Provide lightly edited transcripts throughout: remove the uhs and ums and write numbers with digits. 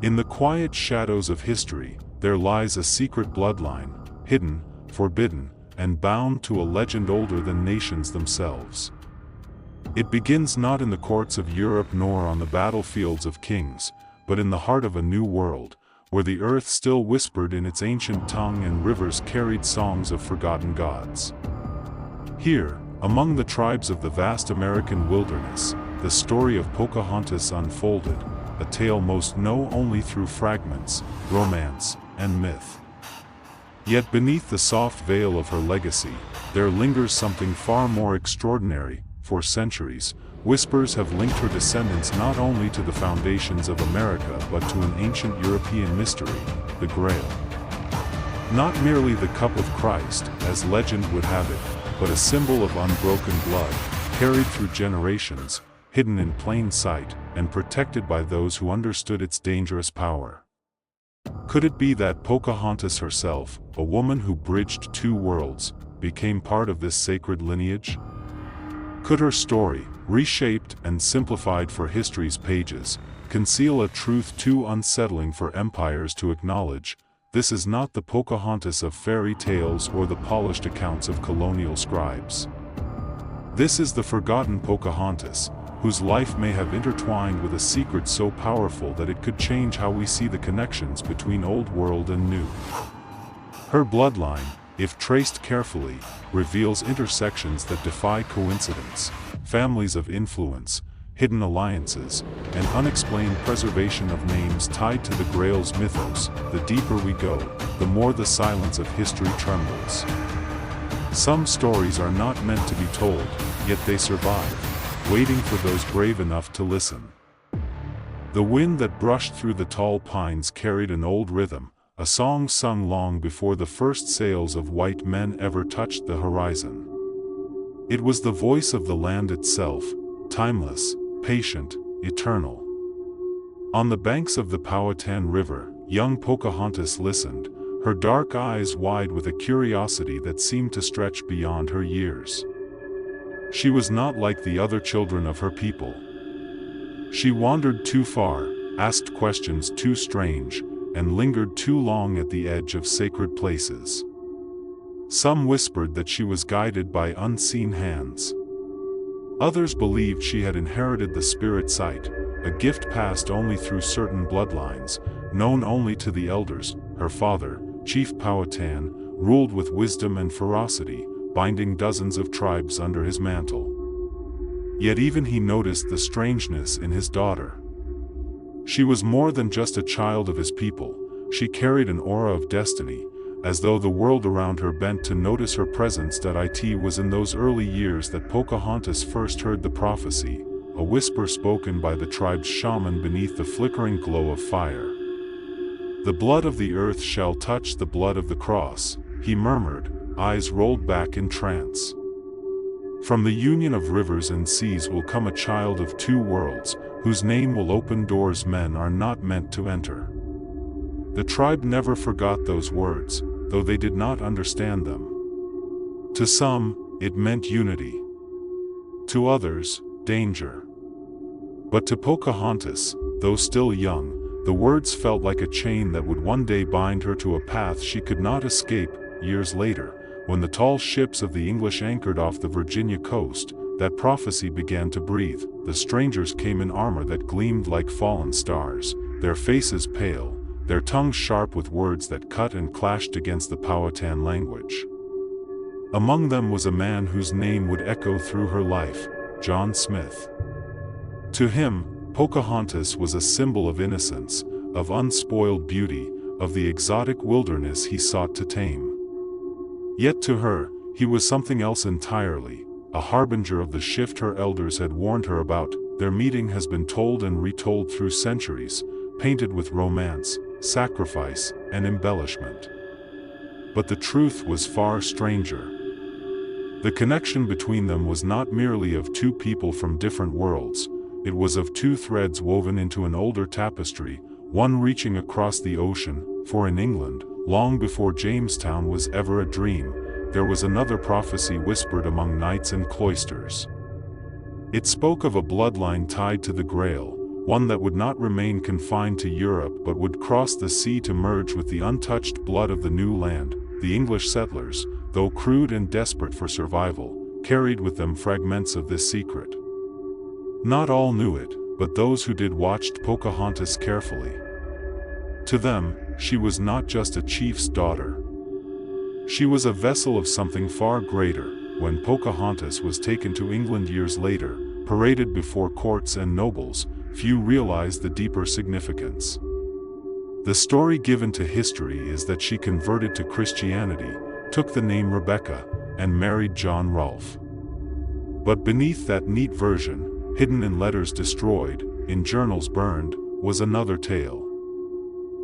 In the quiet shadows of history, there lies a secret bloodline, hidden, forbidden, and bound to a legend older than nations themselves. It begins not in the courts of Europe nor on the battlefields of kings, but in the heart of a new world, where the earth still whispered in its ancient tongue and rivers carried songs of forgotten gods. Here, among the tribes of the vast American wilderness, the story of Pocahontas unfolded, a tale most know only through fragments, romance, and myth. Yet beneath the soft veil of her legacy, there lingers something far more extraordinary. For centuries, whispers have linked her descendants not only to the foundations of America but to an ancient European mystery, the Grail. Not merely the cup of Christ, as legend would have it, but a symbol of unbroken blood, carried through generations, hidden in plain sight, and protected by those who understood its dangerous power. Could it be that Pocahontas herself, a woman who bridged two worlds, became part of this sacred lineage? Could her story, reshaped and simplified for history's pages, conceal a truth too unsettling for empires to acknowledge? This is not the Pocahontas of fairy tales or the polished accounts of colonial scribes. This is the forgotten Pocahontas, whose life may have intertwined with a secret so powerful that it could change how we see the connections between old world and new. Her bloodline, if traced carefully, reveals intersections that defy coincidence, families of influence, hidden alliances, and unexplained preservation of names tied to the Grail's mythos. The deeper we go, the more the silence of history trembles. Some stories are not meant to be told, yet they survive, waiting for those brave enough to listen. The wind that brushed through the tall pines carried an old rhythm, a song sung long before the first sails of white men ever touched the horizon. It was the voice of the land itself, timeless, patient, eternal. On the banks of the Powhatan River, young Pocahontas listened, her dark eyes wide with a curiosity that seemed to stretch beyond her years. She was not like the other children of her people. She wandered too far, asked questions too strange, and lingered too long at the edge of sacred places. Some whispered that she was guided by unseen hands. Others believed she had inherited the spirit sight, a gift passed only through certain bloodlines, known only to the elders. Her father, Chief Powhatan, ruled with wisdom and ferocity, binding dozens of tribes under his mantle. Yet even he noticed the strangeness in his daughter. She was more than just a child of his people, she carried an aura of destiny, as though the world around her bent to notice her presence. It was in those early years that Pocahontas first heard the prophecy, a whisper spoken by the tribe's shaman beneath the flickering glow of fire. "The blood of the earth shall touch the blood of the cross," he murmured, eyes rolled back in trance. "From the union of rivers and seas will come a child of two worlds, whose name will open doors men are not meant to enter." The tribe never forgot those words, though they did not understand them. To some, it meant unity. To others, danger. But to Pocahontas, though still young, the words felt like a chain that would one day bind her to a path she could not escape. Years later, when the tall ships of the English anchored off the Virginia coast, that prophecy began to breathe. The strangers came in armor that gleamed like fallen stars, their faces pale, their tongues sharp with words that cut and clashed against the Powhatan language. Among them was a man whose name would echo through her life, John Smith. To him, Pocahontas was a symbol of innocence, of unspoiled beauty, of the exotic wilderness he sought to tame. Yet to her, he was something else entirely, a harbinger of the shift her elders had warned her about. Their meeting has been told and retold through centuries, painted with romance, sacrifice, and embellishment. But the truth was far stranger. The connection between them was not merely of two people from different worlds, it was of two threads woven into an older tapestry, one reaching across the ocean. For in England, long before Jamestown was ever a dream, there was another prophecy whispered among knights and cloisters. It spoke of a bloodline tied to the Grail, one that would not remain confined to Europe but would cross the sea to merge with the untouched blood of the new land. The English settlers, though crude and desperate for survival, carried with them fragments of this secret. Not all knew it, but those who did watched Pocahontas carefully. To them, she was not just a chief's daughter. She was a vessel of something far greater. When Pocahontas was taken to England years later, paraded before courts and nobles, few realized the deeper significance. The story given to history is that she converted to Christianity, took the name Rebecca, and married John Rolfe. But beneath that neat version, hidden in letters destroyed, in journals burned, was another tale.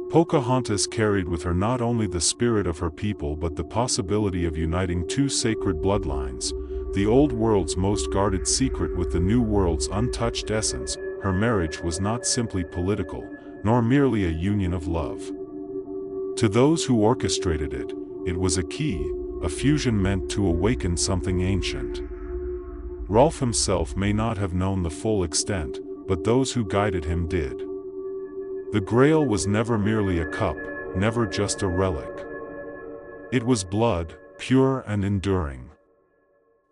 Pocahontas carried with her not only the spirit of her people but the possibility of uniting two sacred bloodlines, the old world's most guarded secret with the new world's untouched essence. Her marriage was not simply political, nor merely a union of love. To those who orchestrated it, it was a key, a fusion meant to awaken something ancient. Rolfe himself may not have known the full extent, but those who guided him did. The Grail was never merely a cup, never just a relic. It was blood, pure and enduring.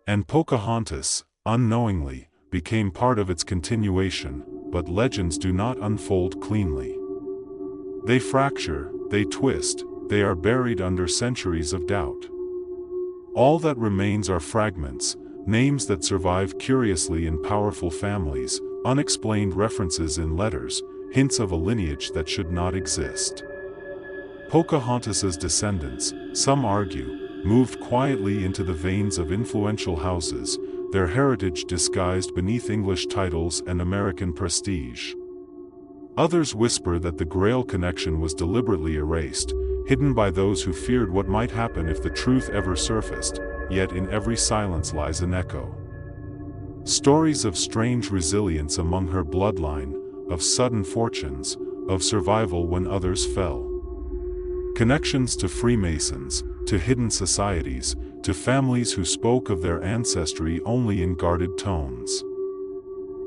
And Pocahontas, unknowingly, became part of its continuation, but legends do not unfold cleanly. They fracture, they twist, they are buried under centuries of doubt. All that remains are fragments, names that survive curiously in powerful families, unexplained references in letters, hints of a lineage that should not exist. Pocahontas's descendants, some argue, moved quietly into the veins of influential houses, their heritage disguised beneath English titles and American prestige. Others whisper that the Grail connection was deliberately erased, hidden by those who feared what might happen if the truth ever surfaced, yet in every silence lies an echo. Stories of strange resilience among her bloodline, of sudden fortunes, of survival when others fell. Connections to Freemasons, to hidden societies, to families who spoke of their ancestry only in guarded tones.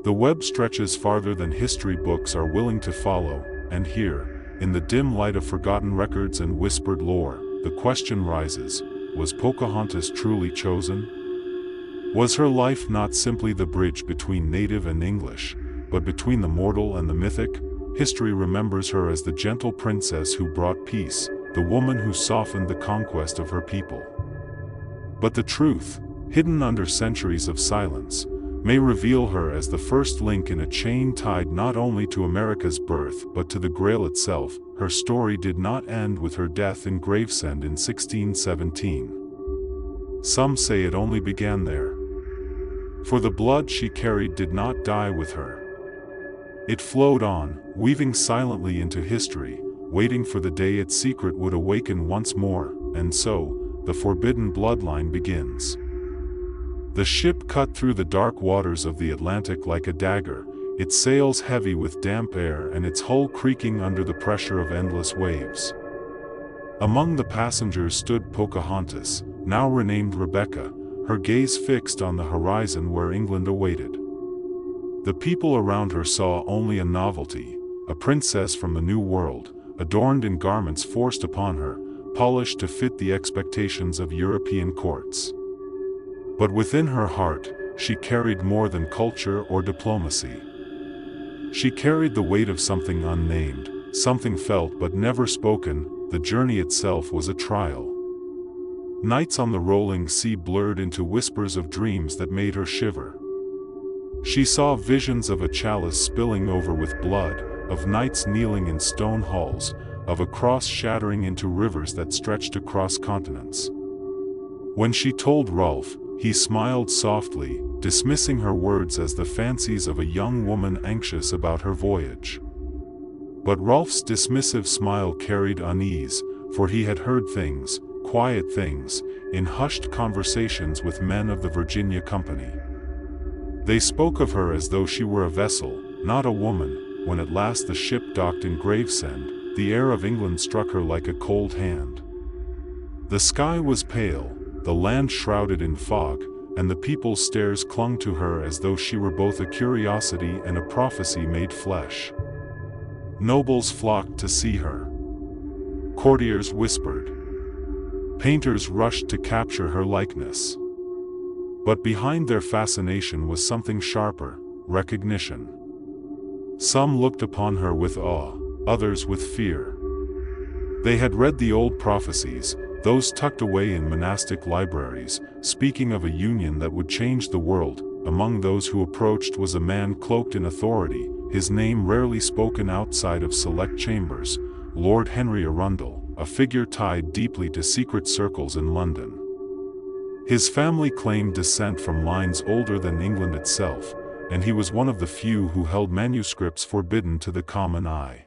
The web stretches farther than history books are willing to follow, and here, in the dim light of forgotten records and whispered lore, the question rises: was Pocahontas truly chosen? Was her life not simply the bridge between native and English, but between the mortal and the mythic? History remembers her as the gentle princess who brought peace, the woman who softened the conquest of her people. But the truth, hidden under centuries of silence, may reveal her as the first link in a chain tied not only to America's birth but to the Grail itself. Her story did not end with her death in Gravesend in 1617. Some say it only began there. For the blood she carried did not die with her. It flowed on, weaving silently into history, waiting for the day its secret would awaken once more, and so, the forbidden bloodline begins. The ship cut through the dark waters of the Atlantic like a dagger, its sails heavy with damp air and its hull creaking under the pressure of endless waves. Among the passengers stood Pocahontas, now renamed Rebecca, her gaze fixed on the horizon where England awaited. The people around her saw only a novelty, a princess from the New World, adorned in garments forced upon her, polished to fit the expectations of European courts. But within her heart, she carried more than culture or diplomacy. She carried the weight of something unnamed, something felt but never spoken. The journey itself was a trial. Nights on the rolling sea blurred into whispers of dreams that made her shiver. She saw visions of a chalice spilling over with blood, of knights kneeling in stone halls, of a cross shattering into rivers that stretched across continents. When she told Rolfe, he smiled softly, dismissing her words as the fancies of a young woman anxious about her voyage. But Rolfe's dismissive smile carried unease, for he had heard things, quiet things, in hushed conversations with men of the Virginia Company. They spoke of her as though she were a vessel, not a woman. When at last the ship docked in Gravesend, the air of England struck her like a cold hand. The sky was pale, the land shrouded in fog, and the people's stares clung to her as though she were both a curiosity and a prophecy made flesh. Nobles flocked to see her. Courtiers whispered. Painters rushed to capture her likeness. But behind their fascination was something sharper: recognition. Some looked upon her with awe, others with fear. They had read the old prophecies, those tucked away in monastic libraries, speaking of a union that would change the world. Among those who approached was a man cloaked in authority, his name rarely spoken outside of select chambers, Lord Henry Arundel, a figure tied deeply to secret circles in London. His family claimed descent from lines older than England itself, and he was one of the few who held manuscripts forbidden to the common eye.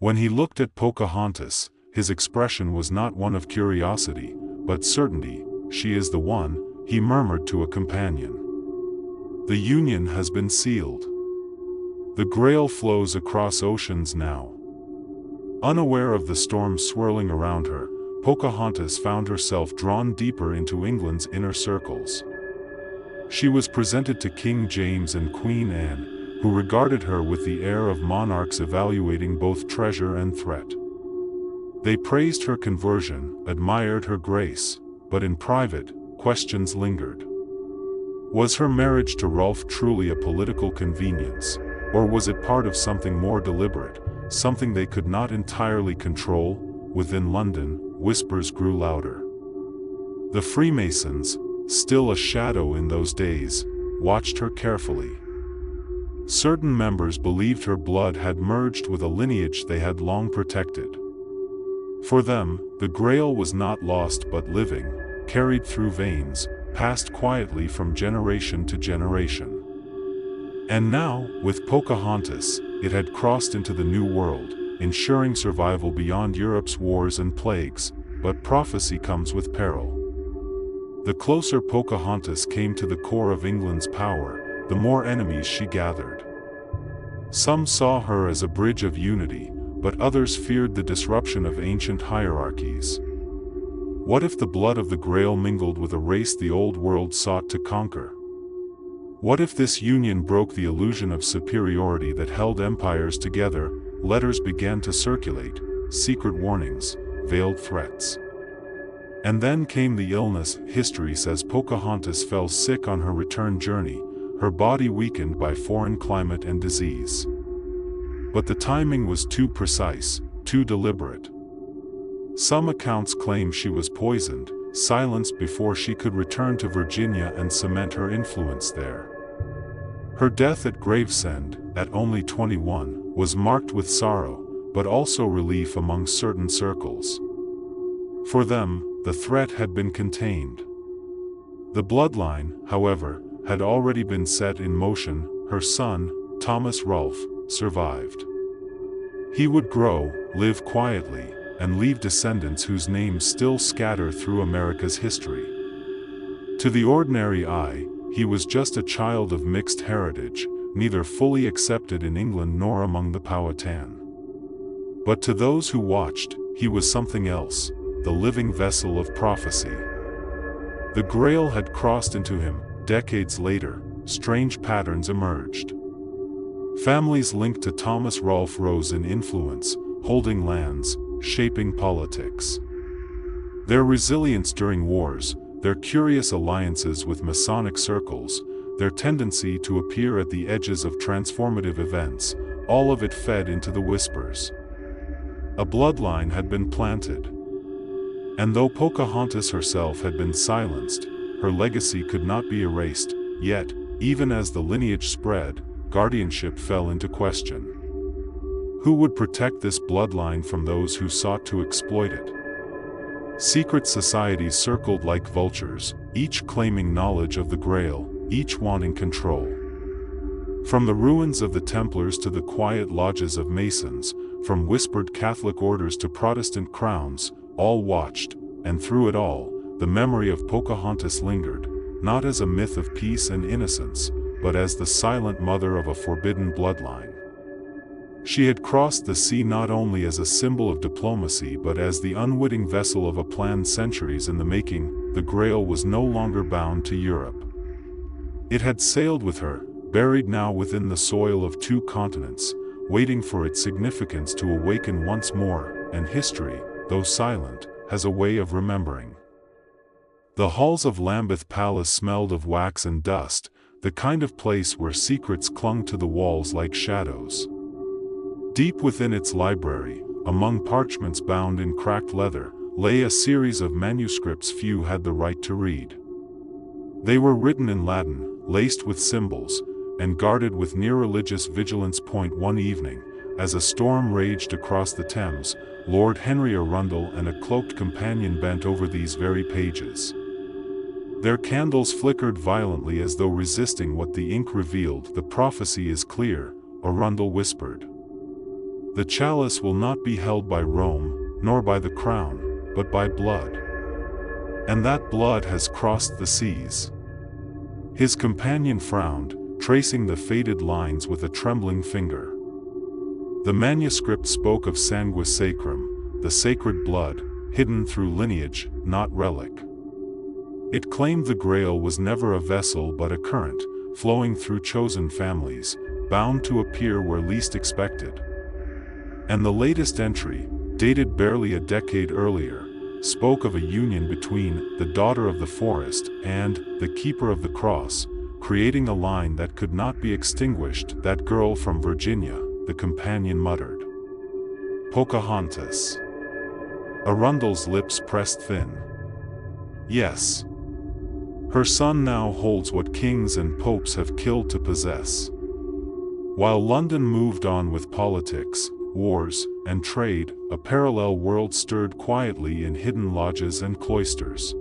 When he looked at Pocahontas, his expression was not one of curiosity, but certainty. "She is the one," he murmured to a companion. "The union has been sealed. The Grail flows across oceans now." Unaware of the storm swirling around her, Pocahontas found herself drawn deeper into England's inner circles. She was presented to King James and Queen Anne, who regarded her with the air of monarchs evaluating both treasure and threat. They praised her conversion, admired her grace, but in private, questions lingered. Was her marriage to Rolfe truly a political convenience, or was it part of something more deliberate, something they could not entirely control? Within London, whispers grew louder. The Freemasons, still a shadow in those days, watched her carefully. Certain members believed her blood had merged with a lineage they had long protected. For them, the Grail was not lost but living, carried through veins, passed quietly from generation to generation. And now, with Pocahontas, it had crossed into the New World, ensuring survival beyond Europe's wars and plagues. But prophecy comes with peril. The closer Pocahontas came to the core of England's power, the more enemies she gathered. Some saw her as a bridge of unity, but others feared the disruption of ancient hierarchies. What if the blood of the Grail mingled with a race the old world sought to conquer? What if this union broke the illusion of superiority that held empires together? Letters began to circulate, secret warnings, veiled threats. And then came the illness. History says Pocahontas fell sick on her return journey, her body weakened by foreign climate and disease. But the timing was too precise, too deliberate. Some accounts claim she was poisoned, silenced before she could return to Virginia and cement her influence there. Her death at Gravesend, at only 21, was marked with sorrow, but also relief among certain circles. For them, the threat had been contained. The bloodline, however, had already been set in motion. Her son, Thomas Rolfe, survived. He would grow, live quietly, and leave descendants whose names still scatter through America's history. To the ordinary eye, he was just a child of mixed heritage, neither fully accepted in England nor among the Powhatan. But to those who watched, he was something else, the living vessel of prophecy. The Grail had crossed into him. Decades later, strange patterns emerged. Families linked to Thomas Rolfe rose in influence, holding lands, shaping politics. Their resilience during wars, their curious alliances with Masonic circles, their tendency to appear at the edges of transformative events, all of it fed into the whispers. A bloodline had been planted. And though Pocahontas herself had been silenced, her legacy could not be erased. Yet, even as the lineage spread, guardianship fell into question. Who would protect this bloodline from those who sought to exploit it? Secret societies circled like vultures, each claiming knowledge of the Grail, each wanting control. From the ruins of the Templars to the quiet lodges of Masons, from whispered Catholic orders to Protestant crowns, all watched, and through it all, the memory of Pocahontas lingered, not as a myth of peace and innocence, but as the silent mother of a forbidden bloodline. She had crossed the sea not only as a symbol of diplomacy but as the unwitting vessel of a plan centuries in the making. the Grail was no longer bound to Europe. It had sailed with her, buried now within the soil of 2 continents, waiting for its significance to awaken once more, and history, though silent, has a way of remembering. The halls of Lambeth Palace smelled of wax and dust, the kind of place where secrets clung to the walls like shadows. Deep within its library, among parchments bound in cracked leather, lay a series of manuscripts few had the right to read. They were written in Latin, laced with symbols, and guarded with near-religious vigilance. One evening, as a storm raged across the Thames, Lord Henry Arundel and a cloaked companion bent over these very pages. Their candles flickered violently as though resisting what the ink revealed. "The prophecy is clear," Arundel whispered. "The chalice will not be held by Rome, nor by the crown, but by blood. And that blood has crossed the seas." His companion frowned, tracing the faded lines with a trembling finger. The manuscript spoke of sanguis sacrum, the sacred blood, hidden through lineage, not relic. It claimed the Grail was never a vessel but a current, flowing through chosen families, bound to appear where least expected. And the latest entry, dated barely a decade earlier, spoke of a union between the daughter of the forest and the keeper of the cross, creating a line that could not be extinguished. "That girl from Virginia," the companion muttered. "Pocahontas." Arundel's lips pressed thin. "Yes. Her son now holds what kings and popes have killed to possess." While London moved on with politics, wars, and trade, a parallel world stirred quietly in hidden lodges and cloisters.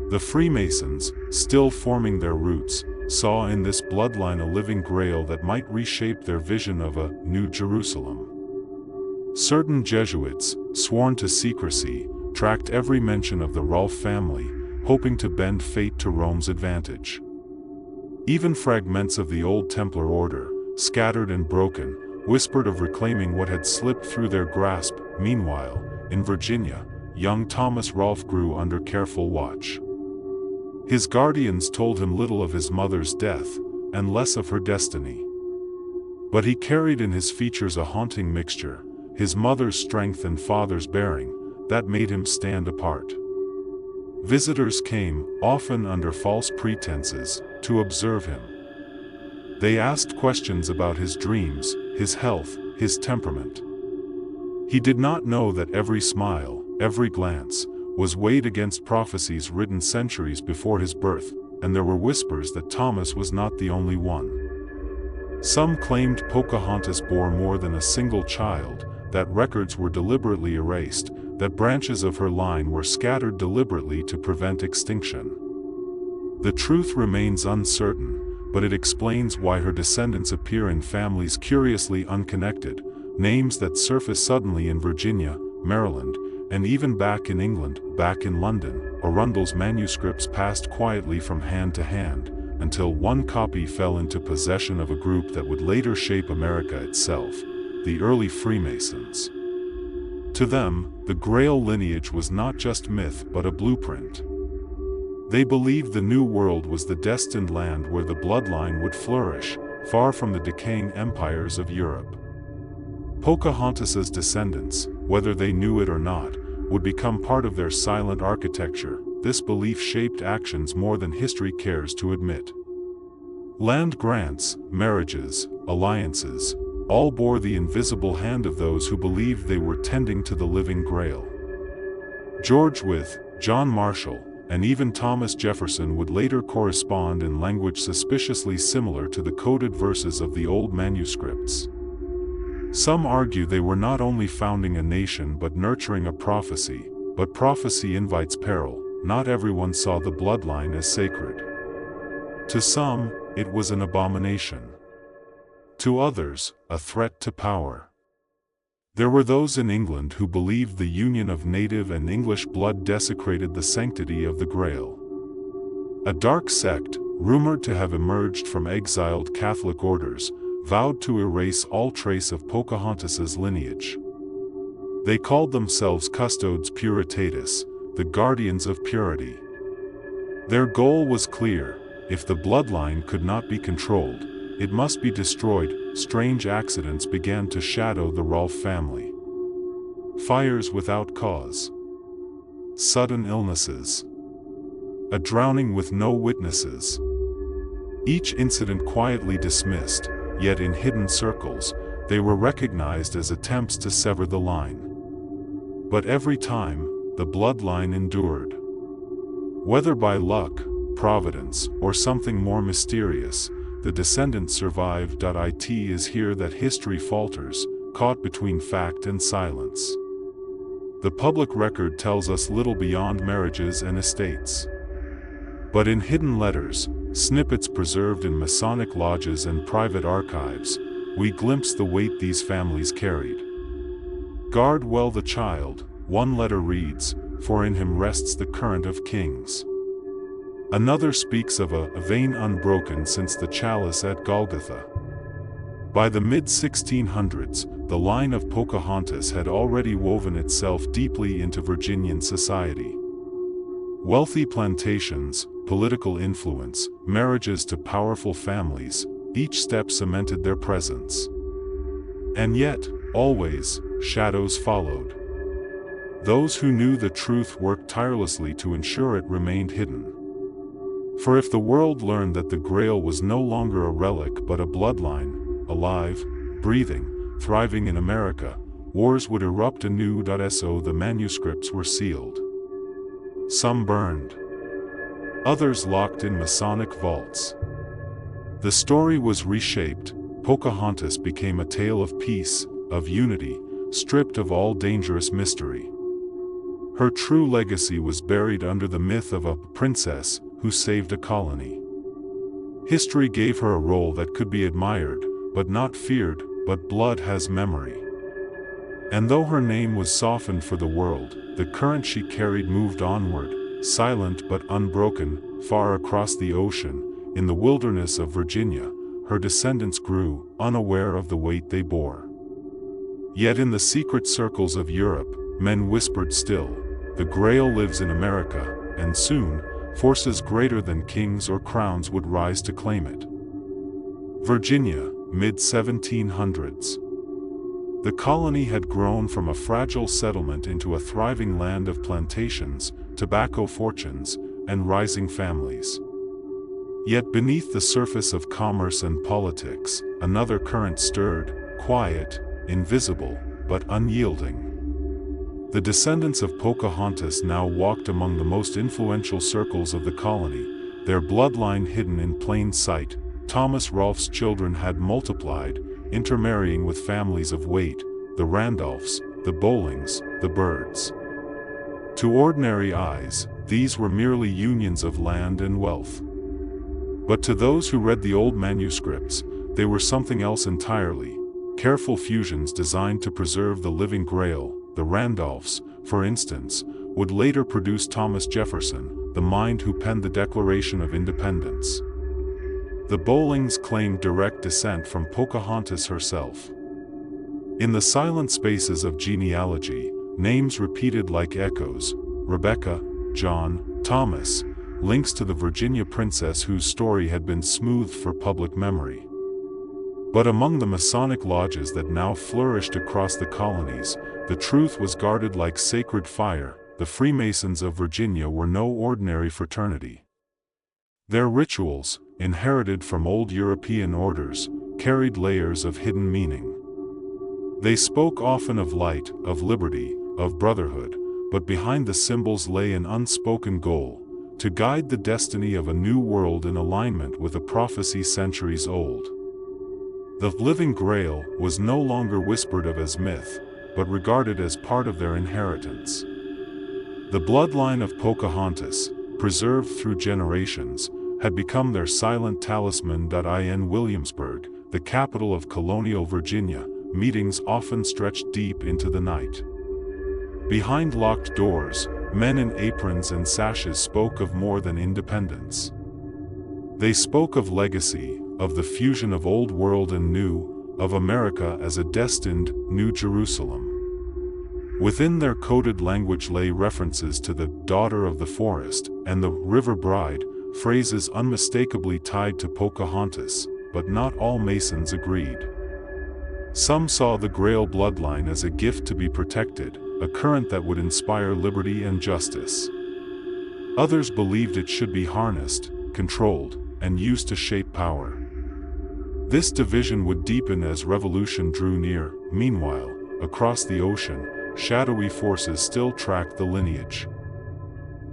The Freemasons, still forming their roots, saw in this bloodline a living Grail that might reshape their vision of a New Jerusalem. Certain Jesuits, sworn to secrecy, tracked every mention of the Rolfe family, hoping to bend fate to Rome's advantage. Even fragments of the old Templar order, scattered and broken, whispered of reclaiming what had slipped through their grasp. Meanwhile, in Virginia, young Thomas Rolfe grew under careful watch. His guardians told him little of his mother's death, and less of her destiny. But he carried in his features a haunting mixture, his mother's strength and father's bearing, that made him stand apart. Visitors came, often under false pretenses, to observe him. They asked questions about his dreams, his health, his temperament. He did not know that every smile, every glance, was weighed against prophecies written centuries before his birth, and there were whispers that Thomas was not the only one. Some claimed Pocahontas bore more than a single child, that records were deliberately erased, that branches of her line were scattered deliberately to prevent extinction. The truth remains uncertain, but it explains why her descendants appear in families curiously unconnected, names that surface suddenly in Virginia, Maryland, and even back in England. Back in London, Arundel's manuscripts passed quietly from hand to hand, until one copy fell into possession of a group that would later shape America itself, the early Freemasons. To them, the Grail lineage was not just myth but a blueprint. They believed the New World was the destined land where the bloodline would flourish, far from the decaying empires of Europe. Pocahontas's descendants, whether they knew it or not, would become part of their silent architecture. This belief shaped actions more than history cares to admit. Land grants, marriages, alliances, all bore the invisible hand of those who believed they were tending to the living Grail. George Wythe, John Marshall, and even Thomas Jefferson would later correspond in language suspiciously similar to the coded verses of the old manuscripts. Some argue they were not only founding a nation but nurturing a prophecy, but prophecy invites peril. Not everyone saw the bloodline as sacred. To some, it was an abomination. To others, a threat to power. There were those in England who believed the union of native and English blood desecrated the sanctity of the Grail. A dark sect, rumored to have emerged from exiled Catholic orders, vowed to erase all trace of Pocahontas's lineage. They called themselves Custodes Puritatis, the guardians of purity. Their goal was clear: if the bloodline could not be controlled, it must be destroyed. Strange accidents began to shadow the Rolfe family. Fires without cause. Sudden illnesses. A drowning with no witnesses. Each incident quietly dismissed, yet in hidden circles, they were recognized as attempts to sever the line. But every time, the bloodline endured. Whether by luck, providence, or something more mysterious, the descendants survived. It is here that history falters, caught between fact and silence. The public record tells us little beyond marriages and estates. But in hidden letters, snippets preserved in Masonic lodges and private archives, we glimpse the weight these families carried. Guard well the child, one letter reads, for in him rests the current of kings. Another speaks of a vein unbroken since the chalice at Golgotha. By the mid-1600s, the line of Pocahontas had already woven itself deeply into Virginian society. Wealthy plantations, political influence, marriages to powerful families, each step cemented their presence. And yet, always, shadows followed. Those who knew the truth worked tirelessly to ensure it remained hidden. For if the world learned that the Grail was no longer a relic but a bloodline, alive, breathing, thriving in America, wars would erupt anew. So the manuscripts were sealed. Some burned. Others locked in Masonic vaults. The story was reshaped. Pocahontas became a tale of peace, of unity, stripped of all dangerous mystery. Her true legacy was buried under the myth of a princess who saved a colony. History gave her a role that could be admired, but not feared. But blood has memory. And though her name was softened for the world, the current she carried moved onward, silent but unbroken, far across the ocean. In the wilderness of Virginia, her descendants grew, unaware of the weight they bore. Yet in the secret circles of Europe, men whispered still, the Grail lives in America, and soon, forces greater than kings or crowns would rise to claim it. Virginia, mid-1700s. The colony had grown from a fragile settlement into a thriving land of plantations, tobacco fortunes, and rising families. Yet beneath the surface of commerce and politics, another current stirred, quiet, invisible, but unyielding. The descendants of Pocahontas now walked among the most influential circles of the colony, their bloodline hidden in plain sight. Thomas Rolfe's children had multiplied, intermarrying with families of weight, the Randolphs, the Bowlings, the Birds. To ordinary eyes, these were merely unions of land and wealth. But to those who read the old manuscripts, they were something else entirely, careful fusions designed to preserve the living Grail. The Randolphs, for instance, would later produce Thomas Jefferson, the mind who penned the Declaration of Independence. The Bowlings claimed direct descent from Pocahontas herself. In the silent spaces of genealogy, names repeated like echoes: Rebecca, John, Thomas, links to the Virginia princess whose story had been smoothed for public memory. But among the Masonic lodges that now flourished across the colonies, the truth was guarded like sacred fire. The Freemasons of Virginia were no ordinary fraternity. Their rituals, inherited from old European orders, carried layers of hidden meaning. They spoke often of light, of liberty, of brotherhood, but behind the symbols lay an unspoken goal: to guide the destiny of a new world in alignment with a prophecy centuries old. The living Grail was no longer whispered of as myth, but regarded as part of their inheritance. The bloodline of Pocahontas, preserved through generations, had become their silent talisman. In Williamsburg, the capital of colonial Virginia, meetings often stretched deep into the night. Behind locked doors, men in aprons and sashes spoke of more than independence. They spoke of legacy, of the fusion of old world and new, of America as a destined New Jerusalem. Within their coded language lay references to the daughter of the forest and the river bride, phrases unmistakably tied to Pocahontas, but not all Masons agreed. Some saw the Grail bloodline as a gift to be protected, a current that would inspire liberty and justice. Others believed it should be harnessed, controlled, and used to shape power. This division would deepen as revolution drew near. Meanwhile, across the ocean, shadowy forces still tracked the lineage.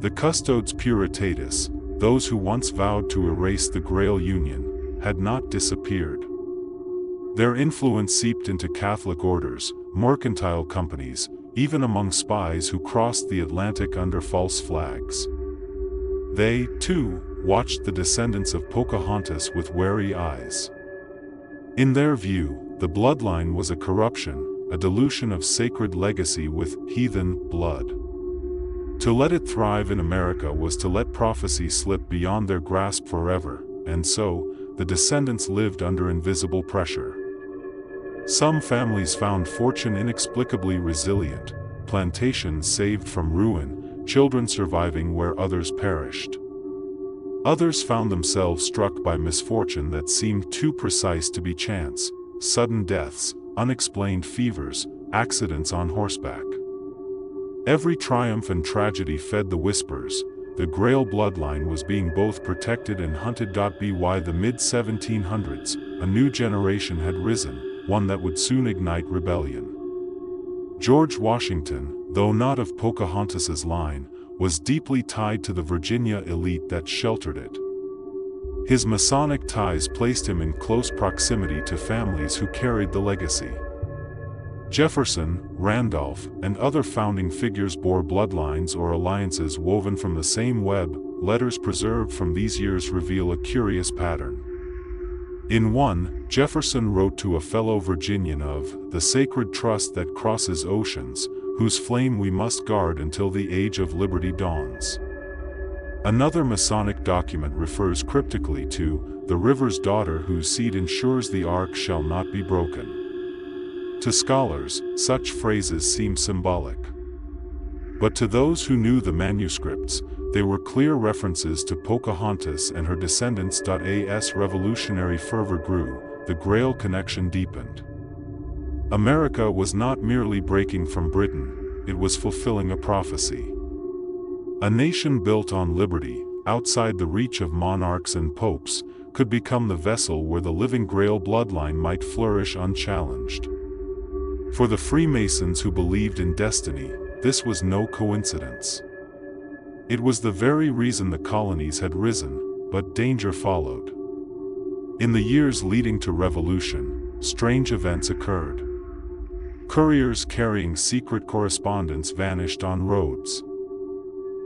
The custodes puritatis, those who once vowed to erase the Grail Union, had not disappeared. Their influence seeped into Catholic orders, mercantile companies, even among spies who crossed the Atlantic under false flags. They, too, watched the descendants of Pocahontas with wary eyes. In their view, the bloodline was a corruption, a dilution of sacred legacy with heathen blood. To let it thrive in America was to let prophecy slip beyond their grasp forever, and so, the descendants lived under invisible pressure. Some families found fortune inexplicably resilient, plantations saved from ruin, children surviving where others perished. Others found themselves struck by misfortune that seemed too precise to be chance: sudden deaths, unexplained fevers, accidents on horseback. Every triumph and tragedy fed the whispers. The Grail bloodline was being both protected and hunted. By the mid-1700s, a new generation had risen, one that would soon ignite rebellion. George Washington, though not of Pocahontas's line, was deeply tied to the Virginia elite that sheltered it. His Masonic ties placed him in close proximity to families who carried the legacy. Jefferson, Randolph, and other founding figures bore bloodlines or alliances woven from the same web. Letters preserved from these years reveal a curious pattern. In one, Jefferson wrote to a fellow Virginian of the sacred trust that crosses oceans, whose flame we must guard until the age of liberty dawns. Another Masonic document refers cryptically to the river's daughter whose seed ensures the ark shall not be broken. To scholars, such phrases seem symbolic. But to those who knew the manuscripts, they were clear references to Pocahontas and her descendants. As revolutionary fervor grew, the Grail connection deepened. America was not merely breaking from Britain, it was fulfilling a prophecy. A nation built on liberty, outside the reach of monarchs and popes, could become the vessel where the living Grail bloodline might flourish unchallenged. For the Freemasons who believed in destiny, this was no coincidence. It was the very reason the colonies had risen, but danger followed. In the years leading to revolution, strange events occurred. Couriers carrying secret correspondence vanished on roads.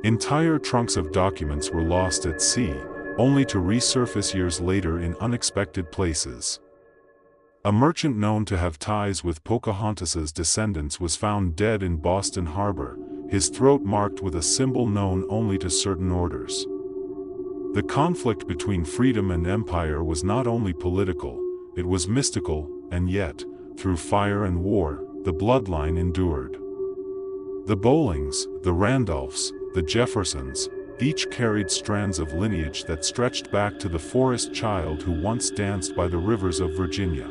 Entire trunks of documents were lost at sea, only to resurface years later in unexpected places. A merchant known to have ties with Pocahontas's descendants was found dead in Boston Harbor, his throat marked with a symbol known only to certain orders. The conflict between freedom and empire was not only political, it was mystical, and yet, through fire and war, the bloodline endured. The Bowlings, the Randolphs, the Jeffersons, each carried strands of lineage that stretched back to the forest child who once danced by the rivers of Virginia.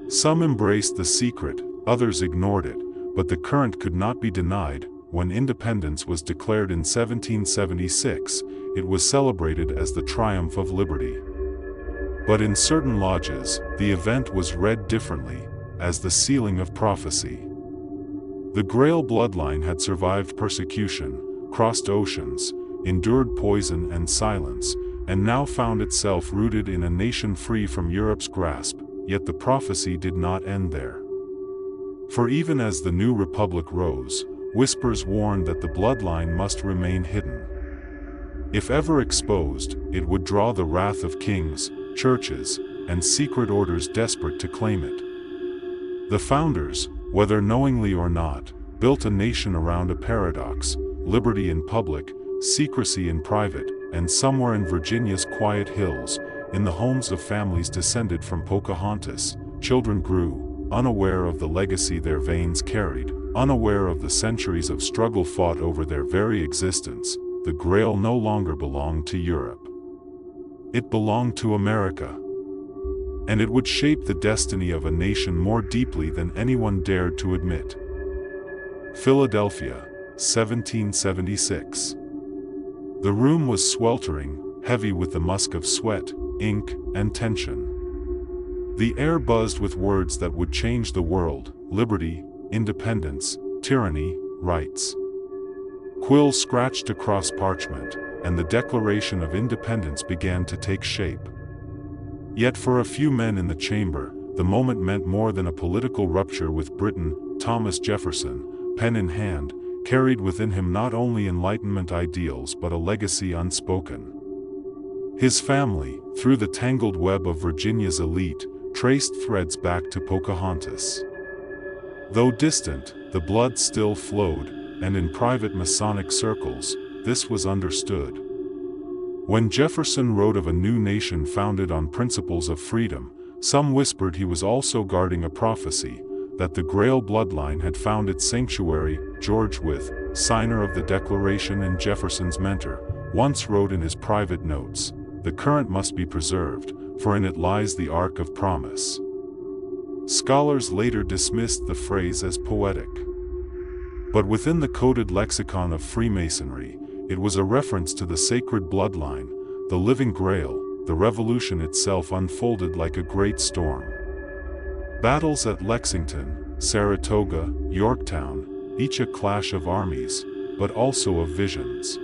Some embraced the secret, others ignored it, but the current could not be denied. When independence was declared in 1776, it was celebrated as the triumph of liberty. But in certain lodges, the event was read differently, as the sealing of prophecy. The Grail bloodline had survived persecution, crossed oceans, endured poison and silence, and now found itself rooted in a nation free from Europe's grasp. Yet the prophecy did not end there. For even as the new republic rose, whispers warned that the bloodline must remain hidden. If ever exposed, it would draw the wrath of kings, churches, and secret orders desperate to claim it. The founders, whether knowingly or not, built a nation around a paradox: liberty in public, secrecy in private, and somewhere in Virginia's quiet hills, in the homes of families descended from Pocahontas, children grew, unaware of the legacy their veins carried, unaware of the centuries of struggle fought over their very existence, the Grail no longer belonged to Europe. It belonged to America. And it would shape the destiny of a nation more deeply than anyone dared to admit. Philadelphia, 1776. The room was sweltering, heavy with the musk of sweat, ink, and tension. The air buzzed with words that would change the world: liberty, independence, tyranny, rights. Quills scratched across parchment, and the Declaration of Independence began to take shape. Yet for a few men in the chamber, the moment meant more than a political rupture with Britain. Thomas Jefferson, pen in hand, carried within him not only Enlightenment ideals but a legacy unspoken. His family, through the tangled web of Virginia's elite, traced threads back to Pocahontas. Though distant, the blood still flowed, and in private Masonic circles, this was understood. When Jefferson wrote of a new nation founded on principles of freedom, some whispered he was also guarding a prophecy, that the Grail bloodline had found its sanctuary. George Wythe, signer of the Declaration and Jefferson's mentor, once wrote in his private notes, "The current must be preserved, for in it lies the Ark of Promise." Scholars later dismissed the phrase as poetic. But within the coded lexicon of Freemasonry, it was a reference to the sacred bloodline, the living Grail. The revolution itself unfolded like a great storm. Battles at Lexington, Saratoga, Yorktown, each a clash of armies, but also of visions.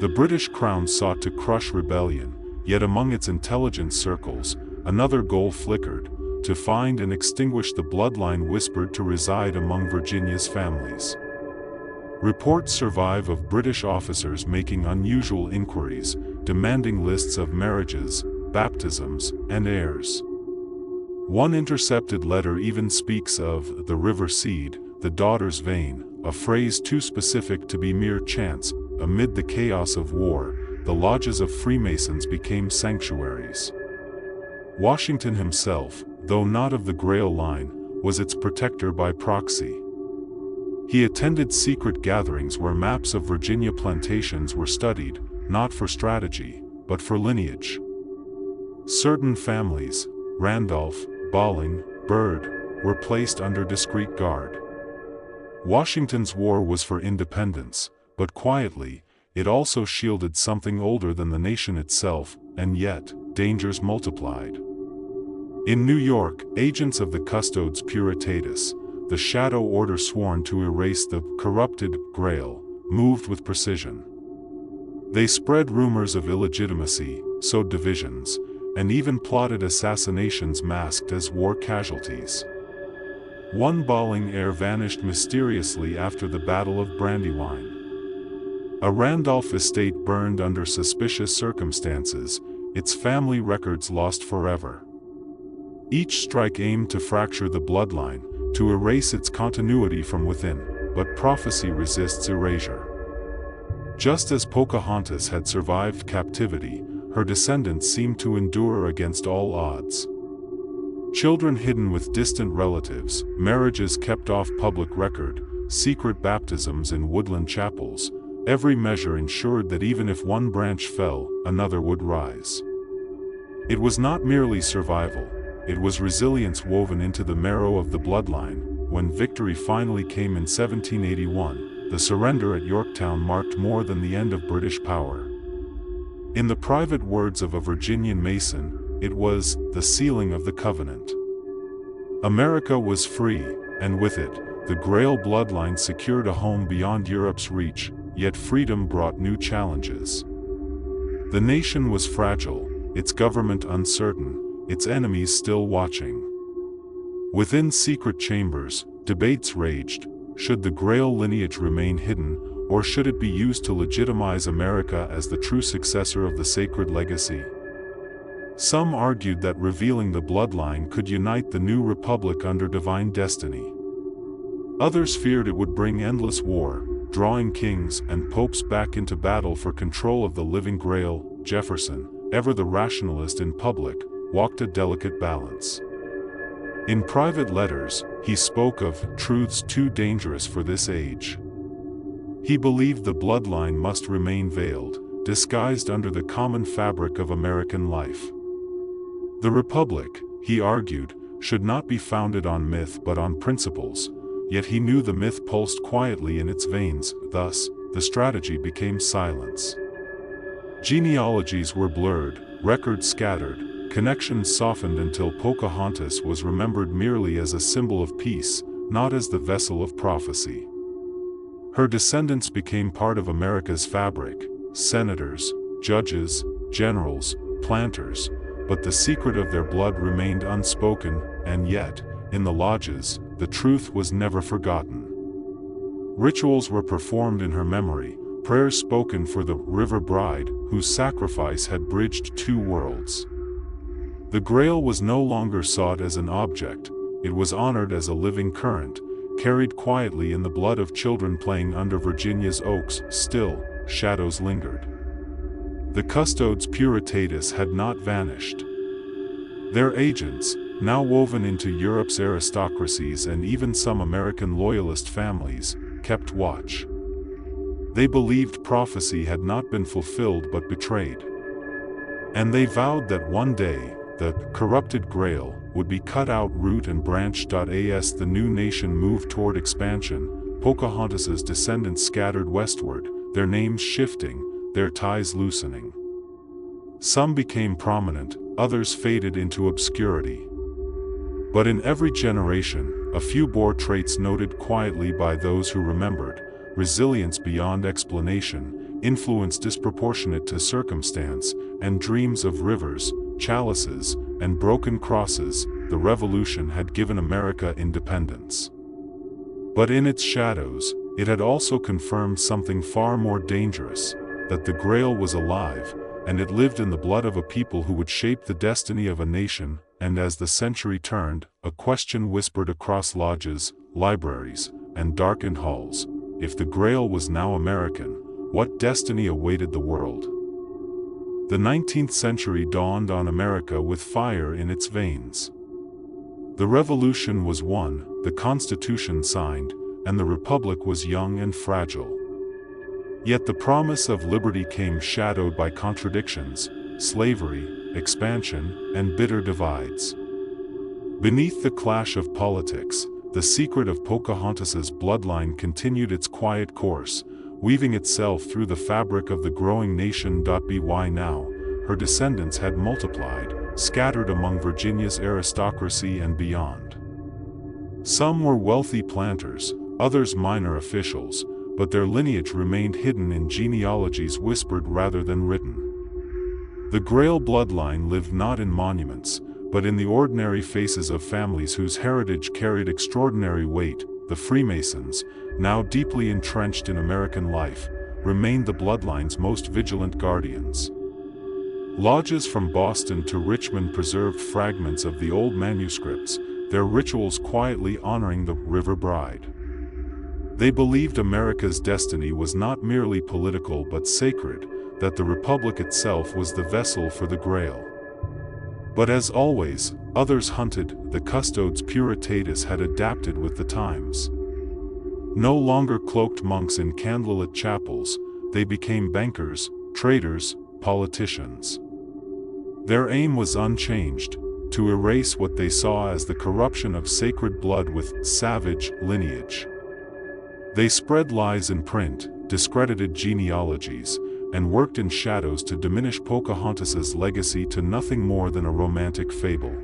The British crown sought to crush rebellion, yet among its intelligence circles, another goal flickered: to find and extinguish the bloodline whispered to reside among Virginia's families. Reports survive of British officers making unusual inquiries, demanding lists of marriages, baptisms, and heirs. One intercepted letter even speaks of the river seed, the daughter's vein, a phrase too specific to be mere chance. Amid the chaos of war, the lodges of Freemasons became sanctuaries. Washington himself, though not of the Grail line, was its protector by proxy. He attended secret gatherings where maps of Virginia plantations were studied, not for strategy, but for lineage. Certain families, Randolph, Bolling, Byrd, were placed under discreet guard. Washington's war was for independence, but quietly, it also shielded something older than the nation itself, and yet, dangers multiplied. In New York, agents of the Custodes Puritatis, the shadow order sworn to erase the corrupted Grail, moved with precision. They spread rumors of illegitimacy, sowed divisions, and even plotted assassinations masked as war casualties. One Bolling heir vanished mysteriously after the Battle of Brandywine. A Randolph estate burned under suspicious circumstances, its family records lost forever. Each strike aimed to fracture the bloodline, to erase its continuity from within, but prophecy resists erasure. Just as Pocahontas had survived captivity, her descendants seemed to endure against all odds. Children hidden with distant relatives, marriages kept off public record, secret baptisms in woodland chapels, every measure ensured that even if one branch fell, another would rise. It was not merely survival, it was resilience woven into the marrow of the bloodline. When victory finally came in 1781, the surrender at Yorktown marked more than the end of British power. In the private words of a Virginian Mason, it was the sealing of the covenant. America was free, and with it, the Grail bloodline secured a home beyond Europe's reach, yet freedom brought new challenges. The nation was fragile, its government uncertain, its enemies still watching. Within secret chambers, debates raged: should the Grail lineage remain hidden, or should it be used to legitimize America as the true successor of the sacred legacy? Some argued that revealing the bloodline could unite the new republic under divine destiny. Others feared it would bring endless war, drawing kings and popes back into battle for control of the living Grail. Jefferson, ever the rationalist in public, walked a delicate balance. In private letters, he spoke of truths too dangerous for this age. He believed the bloodline must remain veiled, disguised under the common fabric of American life. The Republic, he argued, should not be founded on myth but on principles, yet he knew the myth pulsed quietly in its veins, thus, the strategy became silence. Genealogies were blurred, records scattered, connections softened until Pocahontas was remembered merely as a symbol of peace, not as the vessel of prophecy. Her descendants became part of America's fabric, senators, judges, generals, planters, but the secret of their blood remained unspoken, and yet, in the lodges, the truth was never forgotten. Rituals were performed in her memory, prayers spoken for the River Bride, whose sacrifice had bridged two worlds. The Grail was no longer sought as an object, it was honored as a living current, carried quietly in the blood of children playing under Virginia's oaks. Still, shadows lingered. The custodes puritatis had not vanished. Their agents, now woven into Europe's aristocracies and even some American loyalist families, kept watch. They believed prophecy had not been fulfilled but betrayed. And they vowed that one day, the corrupted Grail would be cut out root and branch. As the new nation moved toward expansion, Pocahontas's descendants scattered westward, their names shifting, their ties loosening. Some became prominent, others faded into obscurity. But in every generation, a few bore traits noted quietly by those who remembered: resilience beyond explanation, influence disproportionate to circumstance, and dreams of rivers, chalices, and broken crosses. The Revolution had given America independence. But in its shadows, it had also confirmed something far more dangerous: that the Grail was alive, and it lived in the blood of a people who would shape the destiny of a nation. And as the century turned, a question whispered across lodges, libraries, and darkened halls: if the Grail was now American, what destiny awaited the world? The 19th century dawned on America with fire in its veins. The Revolution was won, the Constitution signed, and the Republic was young and fragile. Yet the promise of liberty came shadowed by contradictions, slavery, expansion, and bitter divides. Beneath the clash of politics, the secret of Pocahontas's bloodline continued its quiet course, weaving itself through the fabric of the growing nation. By now, her descendants had multiplied, scattered among Virginia's aristocracy and beyond. Some were wealthy planters, others minor officials, but their lineage remained hidden in genealogies whispered rather than written. The Grail bloodline lived not in monuments, but in the ordinary faces of families whose heritage carried extraordinary weight. The Freemasons, now deeply entrenched in American life, remained the bloodline's most vigilant guardians. Lodges from Boston to Richmond preserved fragments of the old manuscripts, their rituals quietly honoring the River Bride. They believed America's destiny was not merely political but sacred, that the Republic itself was the vessel for the Grail. But as always, others hunted. The custodes puritatis had adapted with the times. No longer cloaked monks in candlelit chapels, they became bankers, traders, politicians. Their aim was unchanged: to erase what they saw as the corruption of sacred blood with savage lineage. They spread lies in print, discredited genealogies, and worked in shadows to diminish Pocahontas's legacy to nothing more than a romantic fable.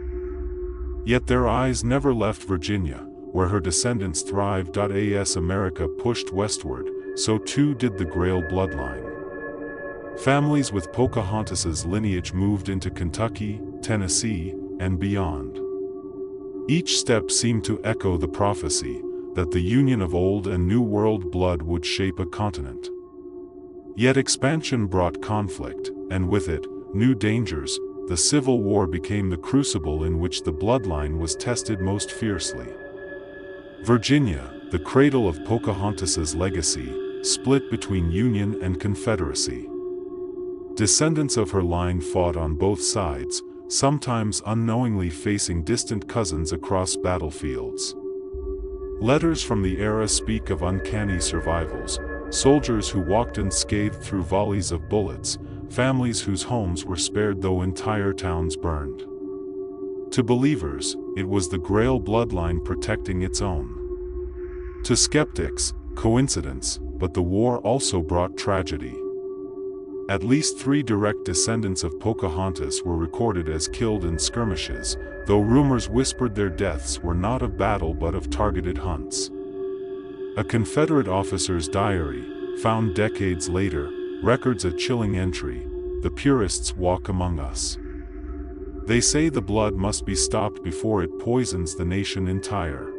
Yet their eyes never left Virginia, where her descendants thrived. As America pushed westward, so too did the Grail bloodline. Families with Pocahontas's lineage moved into Kentucky, Tennessee, and beyond. Each step seemed to echo the prophecy that the union of old and new world blood would shape a continent. Yet expansion brought conflict, and with it, new dangers. The Civil War became the crucible in which the bloodline was tested most fiercely. Virginia, the cradle of Pocahontas's legacy, split between Union and Confederacy. Descendants of her line fought on both sides, sometimes unknowingly facing distant cousins across battlefields. Letters from the era speak of uncanny survivals, soldiers who walked unscathed through volleys of bullets, families whose homes were spared though entire towns burned. To believers, it was the Grail bloodline protecting its own. To skeptics, coincidence, but the war also brought tragedy. At least 3 direct descendants of Pocahontas were recorded as killed in skirmishes, though rumors whispered their deaths were not of battle but of targeted hunts. A Confederate officer's diary, found decades later, records a chilling entry: "The purists walk among us. They say the blood must be stopped before it poisons the nation entire."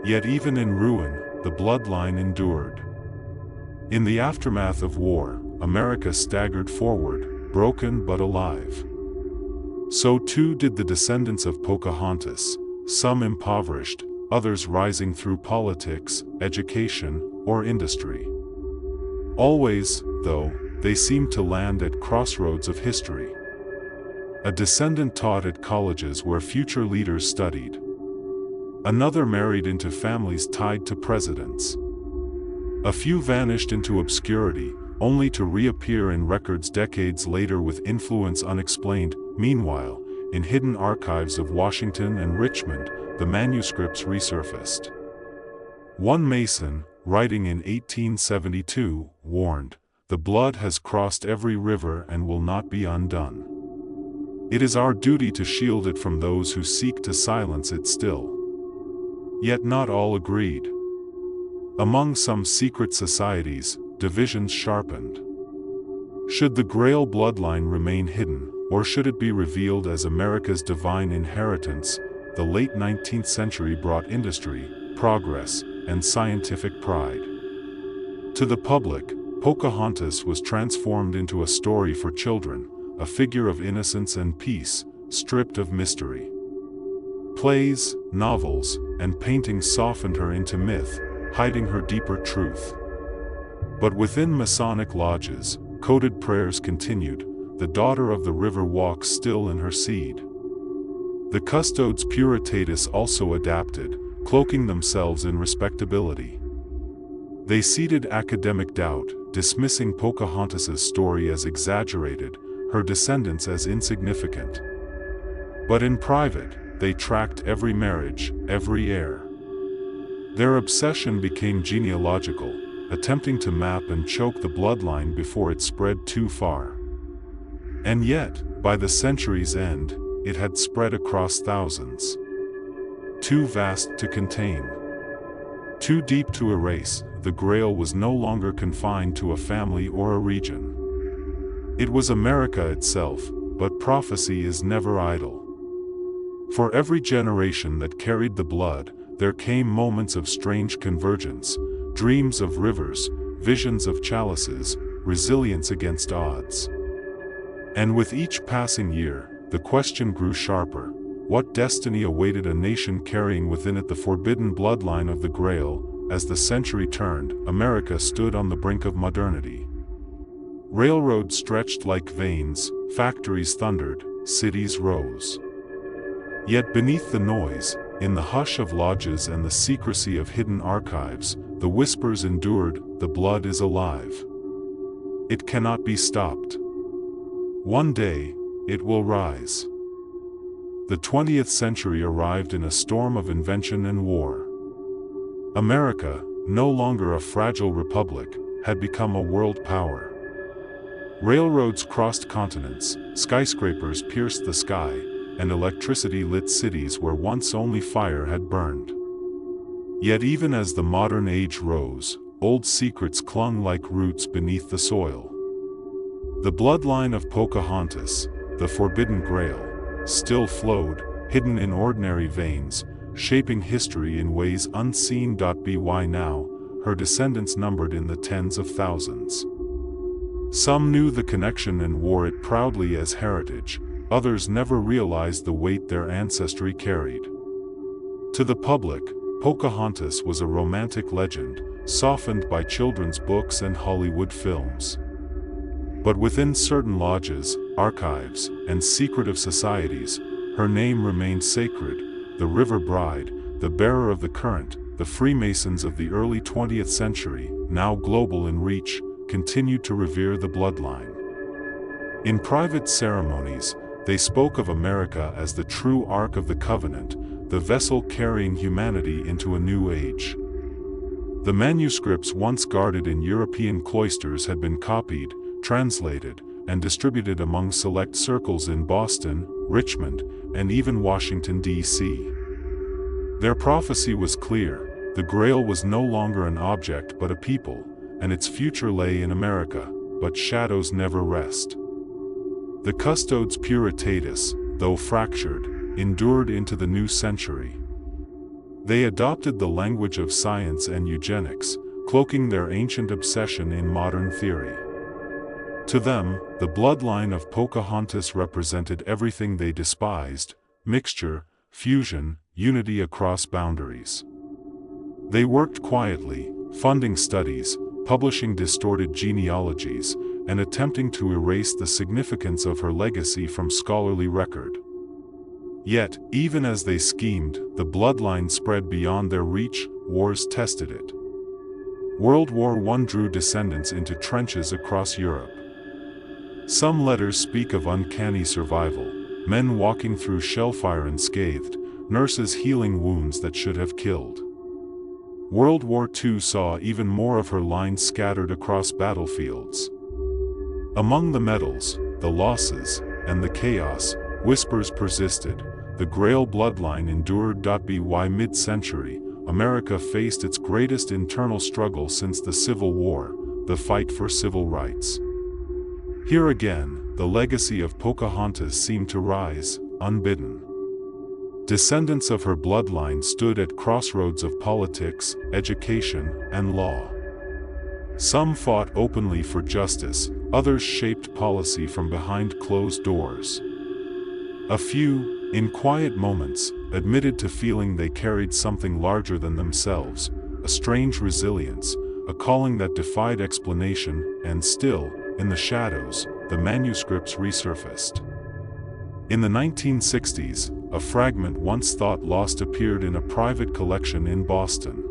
Yet even in ruin, the bloodline endured. In the aftermath of war, America staggered forward, broken but alive. So too did the descendants of Pocahontas, some impoverished, others rising through politics, education, or industry. Always, though, they seemed to land at crossroads of history. A descendant taught at colleges where future leaders studied. Another married into families tied to presidents. A few vanished into obscurity, only to reappear in records decades later with influence unexplained. Meanwhile, in hidden archives of Washington and Richmond, the manuscripts resurfaced. One Mason, writing in 1872, warned, "The blood has crossed every river and will not be undone. It is our duty to shield it from those who seek to silence it still." Yet not all agreed. Among some secret societies, divisions sharpened. Should the Grail bloodline remain hidden, or should it be revealed as America's divine inheritance? The late 19th century brought industry, progress, and scientific pride. To the public, Pocahontas was transformed into a story for children, a figure of innocence and peace, stripped of mystery. Plays, novels, and paintings softened her into myth, hiding her deeper truth. But within Masonic lodges, coded prayers continued. The daughter of the river walks still in her seed. The custodes puritatis also adapted, cloaking themselves in respectability. They seeded academic doubt, dismissing Pocahontas's story as exaggerated, her descendants as insignificant. But in private, they tracked every marriage, every heir. Their obsession became genealogical, attempting to map and choke the bloodline before it spread too far. And yet, by the century's end, it had spread across thousands. Too vast to contain. Too deep to erase, the Grail was no longer confined to a family or a region. It was America itself, but prophecy is never idle. For every generation that carried the blood, there came moments of strange convergence, dreams of rivers, visions of chalices, resilience against odds. And with each passing year, the question grew sharper: what destiny awaited a nation carrying within it the forbidden bloodline of the Grail? As the century turned, America stood on the brink of modernity. Railroads stretched like veins, factories thundered, cities rose. Yet beneath the noise, in the hush of lodges and the secrecy of hidden archives, the whispers endured: the blood is alive. It cannot be stopped. One day, it will rise. The 20th century arrived in a storm of invention and war. America, no longer a fragile republic, had become a world power. Railroads crossed continents, skyscrapers pierced the sky, and electricity lit cities where once only fire had burned. Yet even as the modern age rose, old secrets clung like roots beneath the soil. The bloodline of Pocahontas, the Forbidden Grail, still flowed, hidden in ordinary veins, shaping history in ways unseen. By now, her descendants numbered in the tens of thousands. Some knew the connection and wore it proudly as heritage, others never realized the weight their ancestry carried. To the public, Pocahontas was a romantic legend, softened by children's books and Hollywood films. But within certain lodges, archives, and secretive societies, her name remained sacred: the River Bride, the bearer of the current, the Freemasons of the early 20th century, now global in reach, continued to revere the bloodline. In private ceremonies, they spoke of America as the true Ark of the Covenant, the vessel carrying humanity into a new age. The manuscripts once guarded in European cloisters had been copied, translated, and distributed among select circles in Boston, Richmond, and even Washington, D.C. Their prophecy was clear: the Grail was no longer an object but a people, and its future lay in America, but shadows never rest. The Custodes Puritatis, though fractured, endured into the new century. They adopted the language of science and eugenics, cloaking their ancient obsession in modern theory. To them, the bloodline of Pocahontas represented everything they despised: mixture, fusion, unity across boundaries. They worked quietly, funding studies, publishing distorted genealogies, and attempting to erase the significance of her legacy from scholarly record. Yet, even as they schemed, the bloodline spread beyond their reach. Wars tested it. World War I drew descendants into trenches across Europe. Some letters speak of uncanny survival, men walking through shellfire unscathed, nurses healing wounds that should have killed. World War II saw even more of her line scattered across battlefields. Among the medals, the losses, and the chaos, whispers persisted. The Grail bloodline endured. By mid-century, America faced its greatest internal struggle since the Civil War, the fight for civil rights. Here again, the legacy of Pocahontas seemed to rise, unbidden. Descendants of her bloodline stood at crossroads of politics, education, and law. Some fought openly for justice, others shaped policy from behind closed doors. A few, in quiet moments, admitted to feeling they carried something larger than themselves, a strange resilience, a calling that defied explanation, and still, in the shadows, the manuscripts resurfaced. In the 1960s, a fragment once thought lost appeared in a private collection in Boston.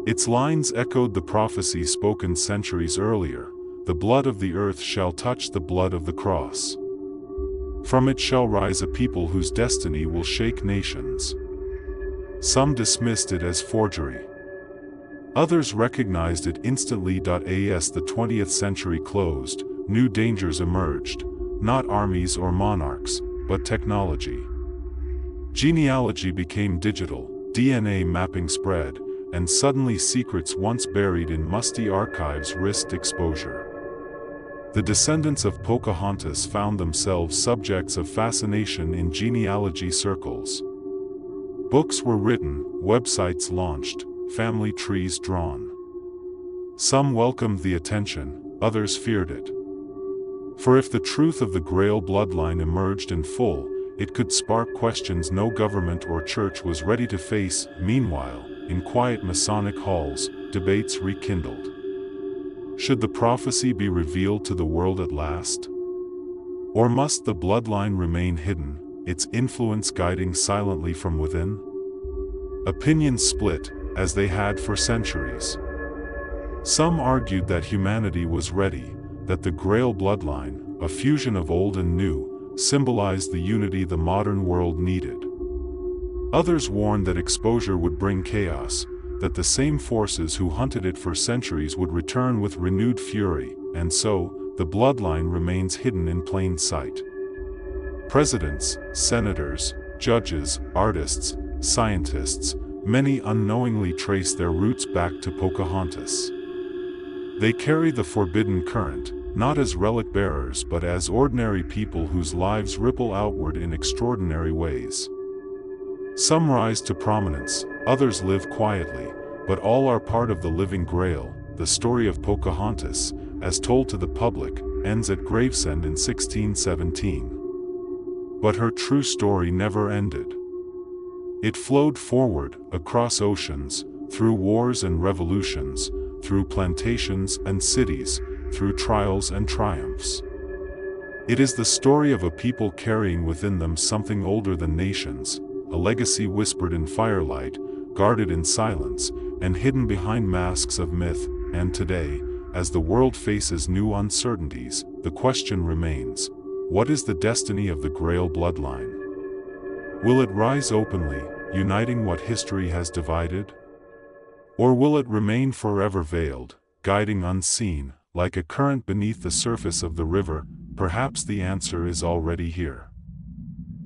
Its lines echoed the prophecy spoken centuries earlier: the blood of the earth shall touch the blood of the cross. From it shall rise a people whose destiny will shake nations. Some dismissed it as forgery. Others recognized it instantly. As the 20th century closed, new dangers emerged, not armies or monarchs, but technology. Genealogy became digital, DNA mapping spread, and suddenly secrets once buried in musty archives risked exposure. The descendants of Pocahontas found themselves subjects of fascination in genealogy circles. Books were written, websites launched, family trees drawn. Some welcomed the attention, others feared it. For if the truth of the Grail bloodline emerged in full, it could spark questions no government or church was ready to face. Meanwhile, in quiet Masonic halls, debates rekindled. Should the prophecy be revealed to the world at last? Or must the bloodline remain hidden, its influence guiding silently from within? Opinions split, as they had for centuries. Some argued that humanity was ready, that the Grail bloodline, a fusion of old and new, symbolized the unity the modern world needed. Others warned that exposure would bring chaos, that the same forces who hunted it for centuries would return with renewed fury, and so, the bloodline remains hidden in plain sight. Presidents, senators, judges, artists, scientists, many unknowingly trace their roots back to Pocahontas. They carry the forbidden current, not as relic bearers but as ordinary people whose lives ripple outward in extraordinary ways. Some rise to prominence, others live quietly, but all are part of the living Grail. The story of Pocahontas, as told to the public, ends at Gravesend in 1617. But her true story never ended. It flowed forward, across oceans, through wars and revolutions, through plantations and cities, through trials and triumphs. It is the story of a people carrying within them something older than nations, a legacy whispered in firelight, guarded in silence, and hidden behind masks of myth. And today, as the world faces new uncertainties, the question remains: what is the destiny of the Grail bloodline? Will it rise openly, uniting what history has divided? Or will it remain forever veiled, guiding unseen, like a current beneath the surface of the river? Perhaps the answer is already here.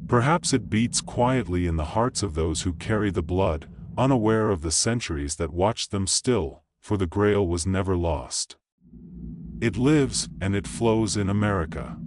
Perhaps it beats quietly in the hearts of those who carry the blood, unaware of the centuries that watched them still, for the Grail was never lost. It lives, and it flows in America.